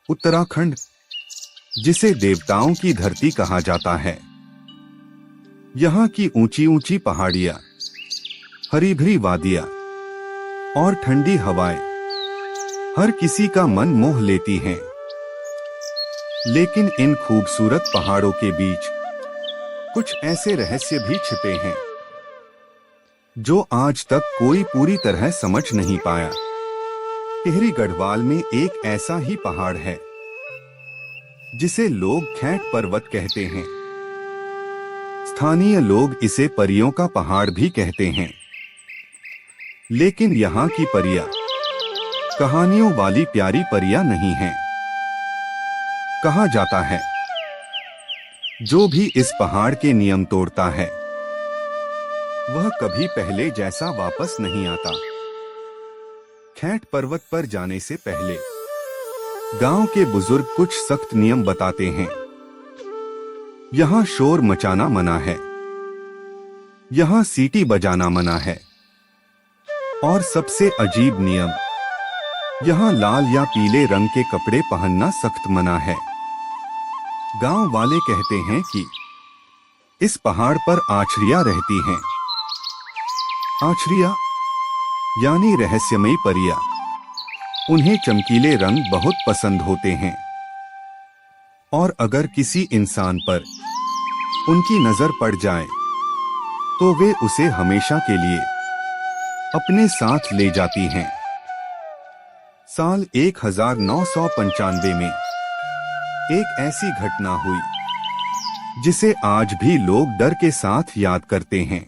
उत्तराखंड, जिसे देवताओं की धरती कहा जाता है, यहाँ की ऊंची ऊंची पहाड़ियाँ, हरी भरी वादियाँ और ठंडी हवाएं हर किसी का मन मोह लेती हैं। लेकिन इन खूबसूरत पहाड़ों के बीच कुछ ऐसे रहस्य भी छिपे हैं जो आज तक कोई पूरी तरह समझ नहीं पाया। टिहरी गढ़वाल में एक ऐसा ही पहाड़ है जिसे लोग खैट पर्वत कहते हैं। स्थानीय लोग इसे परियों का पहाड़ भी कहते हैं। लेकिन यहाँ की परियां कहानियों वाली प्यारी परियां नहीं हैं। कहा जाता है जो भी इस पहाड़ के नियम तोड़ता है वह कभी पहले जैसा वापस नहीं आता। खैट पर्वत पर जाने से पहले गांव के बुजुर्ग कुछ सख्त नियम बताते हैं। यहाँ शोर मचाना मना है, यहाँ सीटी बजाना मना है और सबसे अजीब नियम, यहाँ लाल या पीले रंग के कपड़े पहनना सख्त मना है। गांव वाले कहते हैं कि इस पहाड़ पर आछड़ियां रहती हैं। आछड़ियां यानी रहस्यमयी परियां। उन्हें चमकीले रंग बहुत पसंद होते हैं और अगर किसी इंसान पर उनकी नजर पड़ जाए तो वे उसे हमेशा के लिए अपने साथ ले जाती हैं। साल 1995 में एक ऐसी घटना हुई जिसे आज भी लोग डर के साथ याद करते हैं।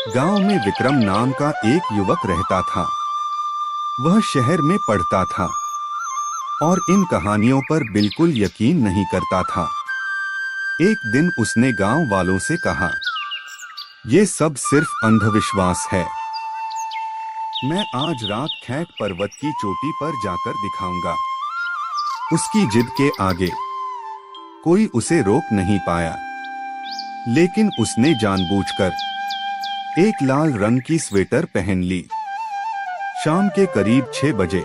गांव में विक्रम नाम का एक युवक रहता था। वह शहर में पढ़ता था और इन कहानियों पर बिल्कुल यकीन नहीं करता था। एक दिन उसने गांव वालों से कहा, ये सब सिर्फ अंधविश्वास है। मैं आज रात खैट पर्वत की चोटी पर जाकर दिखाऊंगा। उसकी जिद के आगे कोई उसे रोक नहीं पाया। लेकिन उसने जानबूझकर एक लाल रंग की स्वेटर पहन ली। शाम के करीब 6 बजे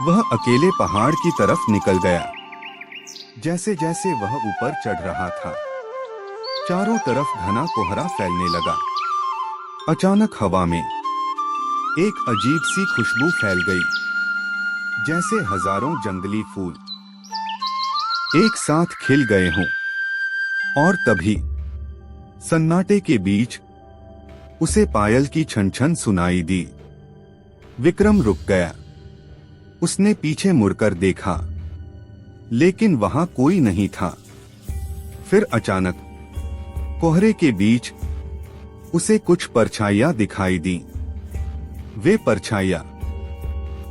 वह अकेले पहाड़ की तरफ निकल गया। जैसे जैसे वह ऊपर चढ़ रहा था, चारों तरफ घना कोहरा फैलने लगा। अचानक हवा में एक अजीब सी खुशबू फैल गई, जैसे हजारों जंगली फूल एक साथ खिल गए हों। और तभी सन्नाटे के बीच उसे पायल की छन छन सुनाई दी। विक्रम रुक गया। उसने पीछे मुड़कर देखा, लेकिन वहां कोई नहीं था। फिर अचानक कोहरे के बीच उसे कुछ परछाइयां दिखाई दी। वे परछाइयां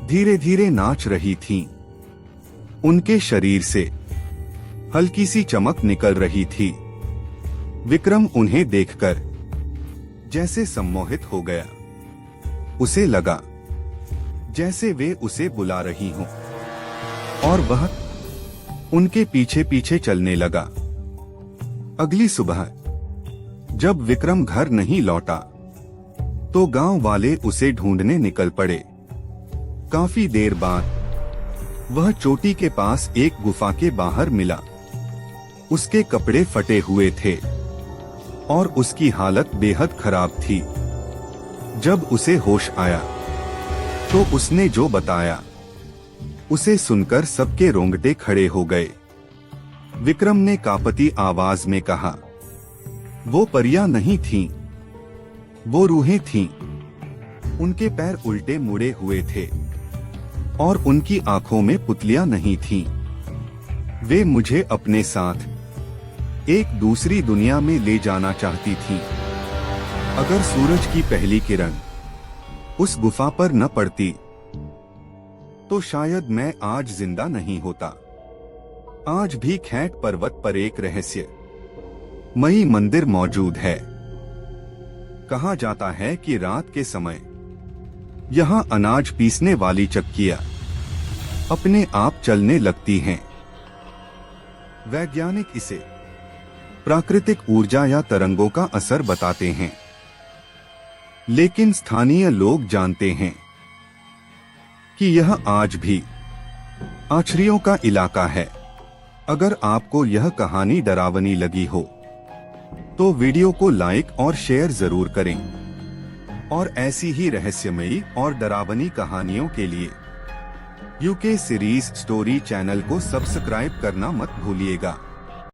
धीरे धीरे नाच रही थीं। उनके शरीर से हल्की सी चमक निकल रही थी। विक्रम उन्हें देखकर जैसे सम्मोहित हो गया। उसे लगा जैसे वे उसे बुला रही हों और वह उनके पीछे पीछे चलने लगा। अगली सुबह जब विक्रम घर नहीं लौटा तो गांव वाले उसे ढूंढने निकल पड़े। काफी देर बाद वह चोटी के पास एक गुफा के बाहर मिला। उसके कपड़े फटे हुए थे और उसकी हालत बेहद खराब थी। जब उसे होश आया तो उसने जो बताया उसे सुनकर सबके रोंगटे खड़े हो गए। विक्रम ने कांपती आवाज में कहा, वो परियां नहीं थीं, वो रूहें थीं। उनके पैर उल्टे मुड़े हुए थे और उनकी आंखों में पुतलियां नहीं थीं। वे मुझे अपने साथ एक दूसरी दुनिया में ले जाना चाहती थीं। अगर सूरज की पहली किरण उस गुफा पर न पड़ती तो शायद मैं आज जिंदा नहीं होता। आज भी खैट पर्वत पर एक रहस्यमयी मंदिर मौजूद है। कहा जाता है कि रात के समय यहाँ अनाज पीसने वाली चक्कियां अपने आप चलने लगती हैं। वैज्ञानिक इसे प्राकृतिक ऊर्जा या तरंगों का असर बताते हैं। लेकिन स्थानीय लोग जानते हैं कि यह आज भी आश्चर्यों का इलाका है। अगर आपको यह कहानी डरावनी लगी हो तो वीडियो को लाइक और शेयर जरूर करें और ऐसी ही रहस्यमयी और डरावनी कहानियों के लिए यूके सीरीज स्टोरी चैनल को सब्सक्राइब करना मत भूलिएगा।